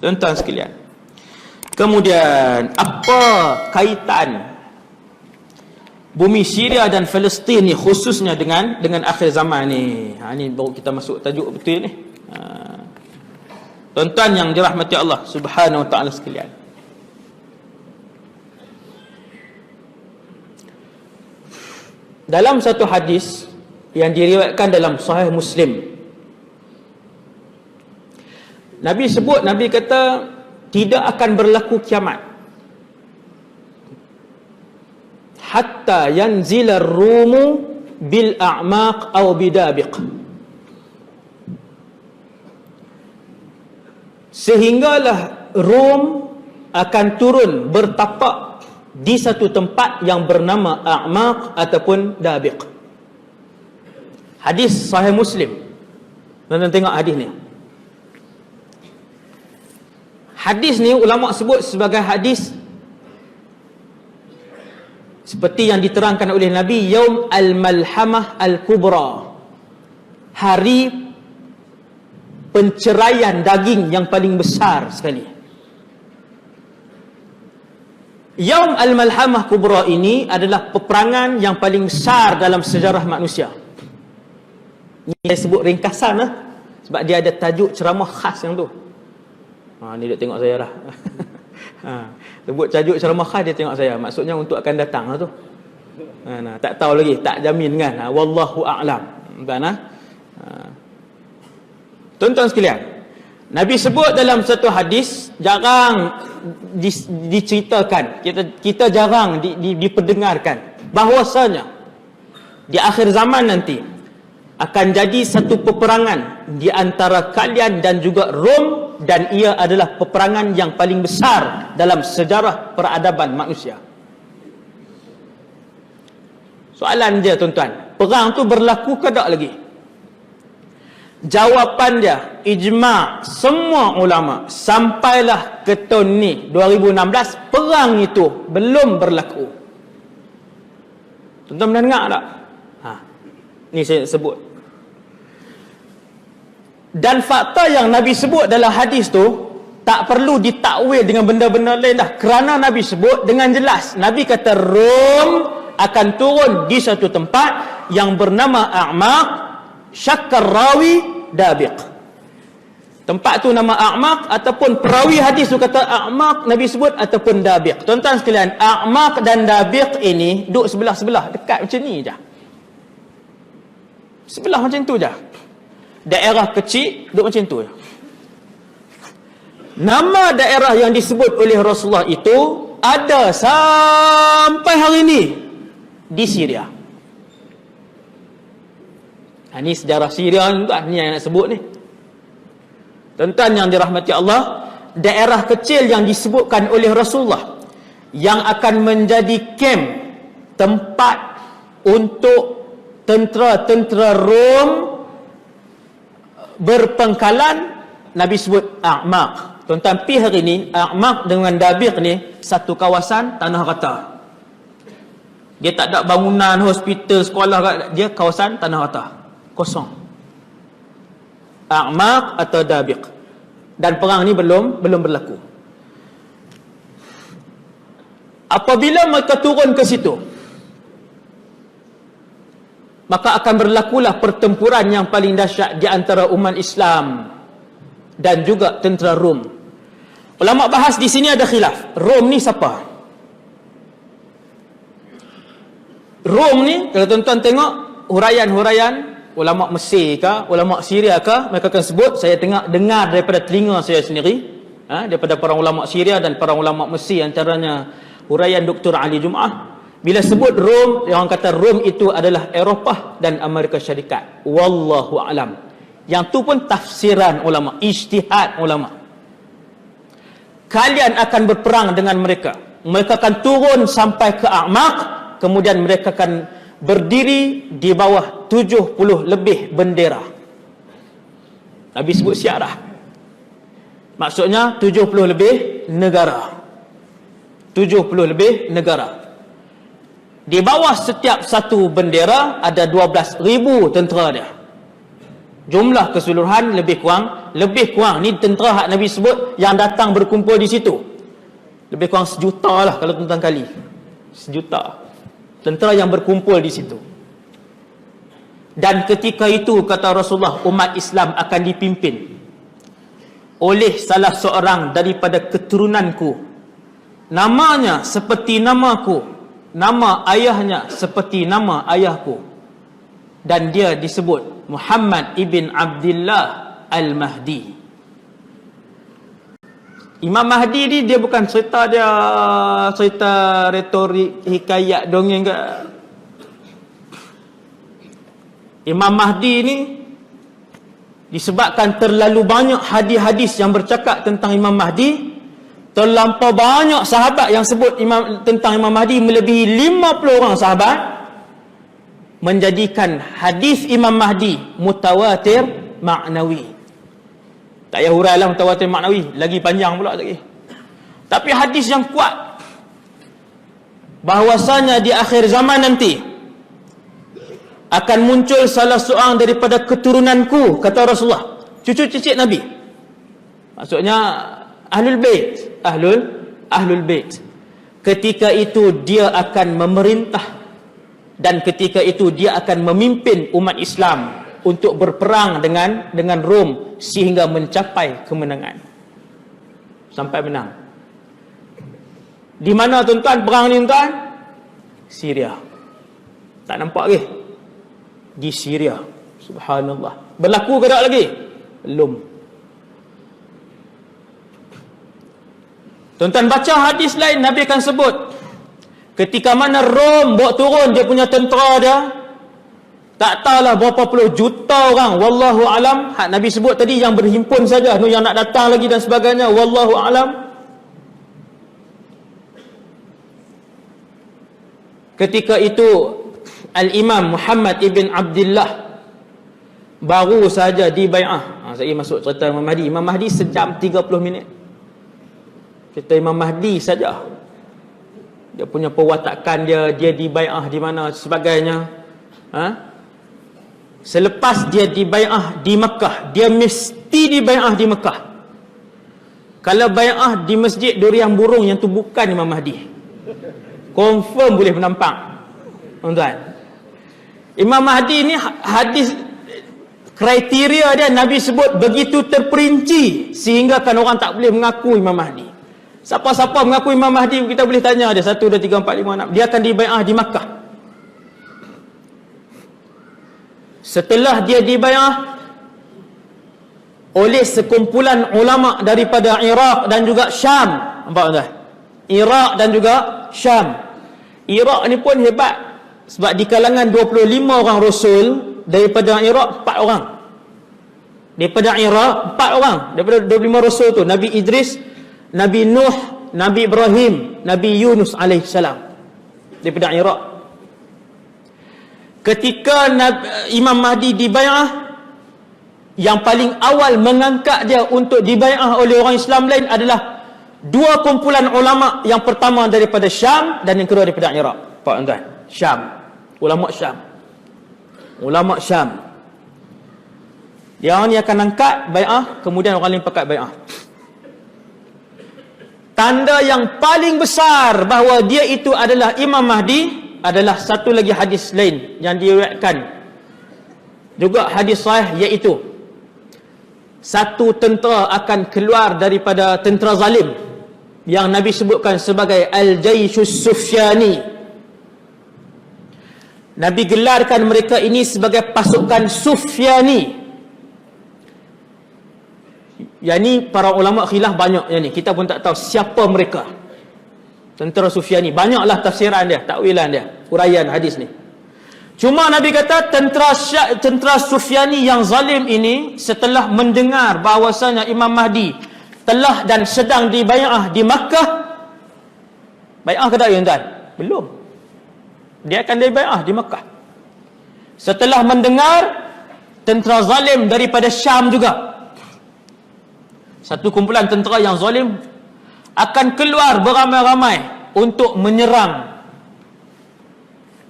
Tuan-tuan sekalian, kemudian apa kaitan bumi Syria dan Palestin ni khususnya dengan akhir zaman ni? Ni baru kita masuk tajuk betul ni. Tuan-tuan yang dirahmati Allah Subhanahu wa taala sekalian, dalam satu hadis yang diriwayatkan dalam Sahih Muslim, Nabi kata tidak akan berlaku kiamat hatta yanzila ar-rumu bil a'maq aw bidabiq, sehinggalah Rom akan turun bertapak di satu tempat yang bernama a'maq ataupun dabiq. Hadis Sahih Muslim. Tuan-tuan tengok hadis ni. Hadis ni ulama sebut sebagai hadis seperti yang diterangkan oleh Nabi, Yaum al-Malhamah al-Kubra, hari penceraian daging yang paling besar sekali. Yaum al-Malhamah Kubra ini adalah peperangan yang paling besar dalam sejarah manusia. Ini saya sebut ringkasan lah, sebab dia ada tajuk ceramah khas yang tu. Ni dia tengok saya lah. Sebut tajuk ceramah khas, dia tengok saya. Maksudnya untuk akan datang lah tu. Tak tahu lagi, tak jamin kan. Wallahu a'lam. Tuan-tuan sekalian, Nabi sebut dalam satu hadis, jarang diceritakan, kita jarang diperdengarkan bahawasanya di akhir zaman nanti akan jadi satu peperangan di antara kalian dan juga Rom, dan ia adalah peperangan yang paling besar dalam sejarah peradaban manusia. Soalan dia tuan-tuan, perang tu berlaku ke tak lagi? Jawapan dia, ijma' semua ulama sampailah ke tahun ni 2016, perang itu belum berlaku. Tuan-tuan pernah dengar tak? Ni saya sebut. Dan fakta yang Nabi sebut dalam hadis tu tak perlu ditakwil dengan benda-benda lain dah, kerana Nabi sebut dengan jelas. Nabi kata Rom akan turun di satu tempat yang bernama A'maq, syakkar rawi dabiq. Tempat tu nama A'maq, ataupun perawi hadis tu kata A'maq Nabi sebut, ataupun dabiq. Tuan-tuan sekalian, A'maq dan dabiq ini duduk sebelah-sebelah, dekat macam ni je. Sebelah macam tu je. Daerah kecil duduk macam tu je. Nama daerah yang disebut oleh Rasulullah itu ada sampai hari ini di Syria. Ini sejarah Syria ni yang nak sebut ni. Tuan-tuan yang dirahmati Allah, daerah kecil yang disebutkan oleh Rasulullah yang akan menjadi kamp, tempat untuk tentera-tentera Rom berpengkalan, Nabi sebut A'maq. Tuan-tuan, pergi hari ni A'maq dengan Dabiq ni satu kawasan tanah rata. Dia tak ada bangunan, hospital, sekolah, dia kawasan tanah rata, kosong. A'maq atau Dabiq. Dan perang ni belum berlaku. Apabila mereka turun ke situ, maka akan berlakulah pertempuran yang paling dahsyat di antara umat Islam dan juga tentera Rom. Ulama bahas di sini ada khilaf. Rom ni siapa? Rom ni, kalau tuan-tuan tengok huraian-huraian ulama Mesir ke, ulama Syria ke, mereka akan sebut, saya dengar daripada telinga saya sendiri, daripada para ulama Syria dan para ulama Mesir, antaranya huraian Dr. Ali Jum'ah. Bila sebut Rom, orang kata Rom itu adalah Eropah dan Amerika Syarikat. Wallahu alam. Yang tu pun tafsiran ulama, ijtihad ulama. Kalian akan berperang dengan mereka. Mereka akan turun sampai ke A'maq, kemudian mereka akan berdiri di bawah 70 lebih bendera. Nabi sebut syiarah. Maksudnya 70 lebih negara. 70 lebih negara. Di bawah setiap satu bendera ada 12,000 tentera dia. Jumlah keseluruhan lebih kurang ni tentera hak Nabi sebut yang datang berkumpul di situ. Lebih kurang 1 juta lah kalau tuan kali. 1 juta tentera yang berkumpul di situ. Dan ketika itu kata Rasulullah, umat Islam akan dipimpin oleh salah seorang daripada keturunanku. Namanya seperti namaku, nama ayahnya seperti nama ayahku. Dan dia disebut Muhammad ibn Abdullah Al-Mahdi. Imam Mahdi ni dia bukan cerita retorik, hikayat, dongeng ke. Imam Mahdi ni disebabkan terlalu banyak hadis-hadis yang bercakap tentang Imam Mahdi, terlampau banyak sahabat yang sebut tentang Imam Mahdi, melebihi 50 orang sahabat, menjadikan hadis Imam Mahdi mutawatir maknawi. Tak payah hurailah mutawatir maknawi, lagi panjang pula lagi. Tapi hadis yang kuat bahwasanya di akhir zaman nanti akan muncul salah seorang daripada keturunanku, kata Rasulullah, cucu cicit Nabi. Maksudnya Ahlul Bait, Ahlul Bait. Ketika itu dia akan memerintah, dan ketika itu dia akan memimpin umat Islam untuk berperang dengan Rom sehingga mencapai kemenangan. Sampai menang. Di mana tuan-tuan perang ni tuan? Syria. Tak nampak ke? Di Syria. Subhanallah. Berlaku ke tak lagi? Belum. Tuan-tuan baca hadis lain, Nabi akan sebut ketika mana Rom bawa turun dia punya tentera dia, tak tahulah berapa puluh juta orang, wallahu alam. Hak Nabi sebut tadi yang berhimpun saja, yang nak datang lagi dan sebagainya, wallahu alam. Ketika itu Al-Imam Muhammad ibn Abdullah baru saja dibai'ah. Saya masuk cerita Imam Mahdi. Imam Mahdi sejam 30 minit. Cerita Imam Mahdi saja. Dia punya perwatakan dia dibai'ah di mana sebagainya. Selepas dia dibai'ah di Mekah, dia mesti dibai'ah di Mekah. Kalau bai'ah di Masjid Durian Burung, yang tu bukan Imam Mahdi. Confirm boleh menampak. Tuan-tuan, Imam Mahdi ni hadis kriteria dia Nabi sebut begitu terperinci sehingga kan orang tak boleh mengaku Imam Mahdi. Siapa-siapa mengaku Imam Mahdi, kita boleh tanya dia 1, 2, 3, 4, 5, 6. Dia akan dibai'ah di Makkah. Setelah dia dibai'ah oleh sekumpulan ulama daripada Iraq dan juga Syam. Nampak tuan? Iraq dan juga Syam. Iraq ni pun hebat, sebab di kalangan 25 orang Rasul, daripada Iraq 4 orang. Daripada Iraq 4 orang. Daripada 25 Rasul tu, Nabi Idris, Nabi Nuh, Nabi Ibrahim, Nabi Yunus alaihissalam. Daripada Iraq. Ketika Imam Mahdi dibai'ah, yang paling awal mengangkat dia untuk dibai'ah oleh orang Islam lain adalah 2 kumpulan ulama. Yang pertama daripada Syam dan yang kedua daripada Iraq. Pak tuan, Syam. Ulama Syam. Ulama Syam. Yang ni akan angkat bai'ah, kemudian orang lain pakat bai'ah. Tanda yang paling besar bahawa dia itu adalah Imam Mahdi adalah satu lagi hadis lain yang diriwayatkan, juga hadis sahih, iaitu satu tentera akan keluar daripada tentera zalim yang Nabi sebutkan sebagai Al-Jayshus Sufyani. Nabi gelarkan mereka ini sebagai pasukan Sufyani. Yang ni para ulama khilaf banyak yang ni. Kita pun tak tahu siapa mereka. Tentera Sufyani. Banyaklah tafsiran dia, takwilan dia, uraian hadis ni. Cuma Nabi kata tentera Sufyani yang zalim ini setelah mendengar bahawasanya Imam Mahdi telah dan sedang dibai'ah di Makkah. Bai'ah ke tak ya tuan? Belum. Dia akan dibai'ah di Makkah. Setelah mendengar tentera zalim daripada Syam juga, satu kumpulan tentera yang zalim akan keluar beramai-ramai untuk menyerang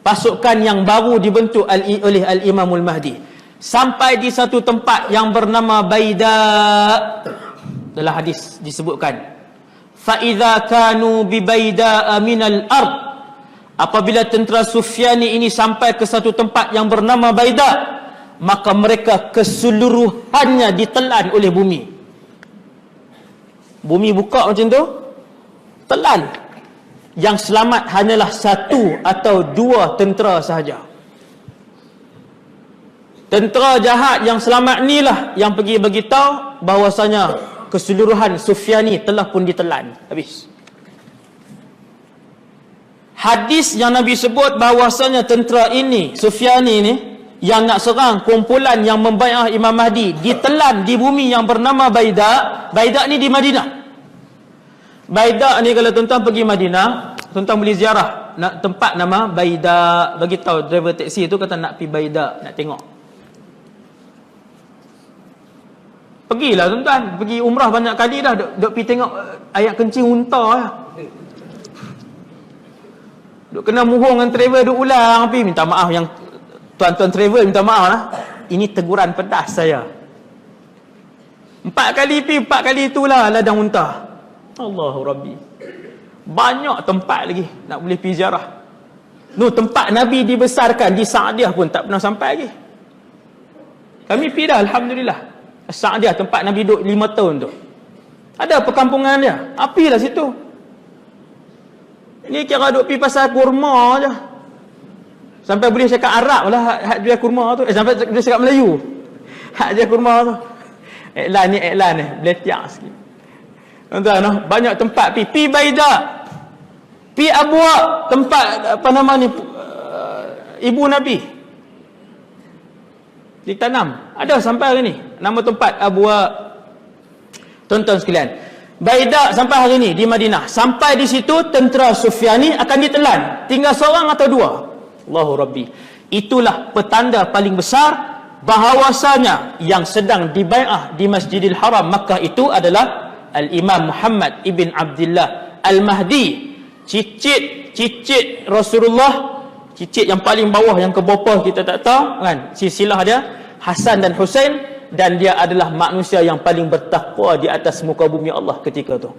pasukan yang baru dibentuk oleh Al-Imamul Mahdi. sampai di satu tempat yang bernama Baida. Dalam hadis disebutkan, fa idza kanu bi Baida minal ard, apabila tentera Sufyani ini sampai ke satu tempat yang bernama Baida, maka mereka keseluruhannya ditelan oleh bumi. Bumi buka macam tu, telan. Yang selamat hanyalah satu atau dua tentera sahaja. Tentera jahat yang selamat inilah yang pergi beritahu bahawasanya keseluruhan Sufyani telah pun ditelan habis. Hadis yang Nabi sebut bahawasanya tentera ini, Sufyani ni, yang nak serang kumpulan yang membai'ah Imam Mahdi, ditelan di bumi yang bernama Baida. Baida ni di Madinah. Baida ni kalau tuan-tuan pergi Madinah, tuan-tuan boleh ziarah nak tempat nama Baida. Bagi tahu driver taksi tu kata nak pergi Baida, nak tengok. Pergilah tuan-tuan, pergi umrah banyak kali dah, duk pergi tengok ayat kencing unta lah. Duk kena muhung dengan travel, duk ulang pergi minta maaf. Yang tuan-tuan travel minta maaf lah. Ini teguran pedas saya. 4 kali pergi, 4 kali itulah ladang unta. Allahu Rabbi. Banyak tempat lagi nak boleh pergi ziarah. Tempat Nabi dibesarkan di Saadiah pun tak pernah sampai lagi. Kami pergi dah, alhamdulillah. Saadiah, tempat Nabi duduk 5 tahun tu. Ada perkampungan dia. Apilah situ. Ni kira duduk pergi pasal kurma je. Sampai boleh cakap Arab lah hak jual kurma tu. Sampai boleh cakap Melayu. Hak jual kurma tu. Iklan ni, boleh tiak sikit. Tuan-tuan, banyak tempat pi Baida, pi Abwa, tempat apa nama ni, ibu Nabi ditanam. Ada sampai hari ni nama tempat Abwa. Tuan-tuan sekalian, Baida sampai hari ni di Madinah. Sampai di situ tentera Sufyani akan ditelan, tinggal seorang atau dua. Allahu Rabbi. Itulah petanda paling besar bahawasanya yang sedang dibai'ah di Masjidil Haram Makkah itu adalah Al-Imam Muhammad ibn Abdullah Al-Mahdi, cicit Rasulullah, cicit yang paling bawah, yang ke bawah kita tak tahu kan, silsilah dia Hasan dan Husain, dan dia adalah manusia yang paling bertakwa di atas muka bumi Allah ketika itu.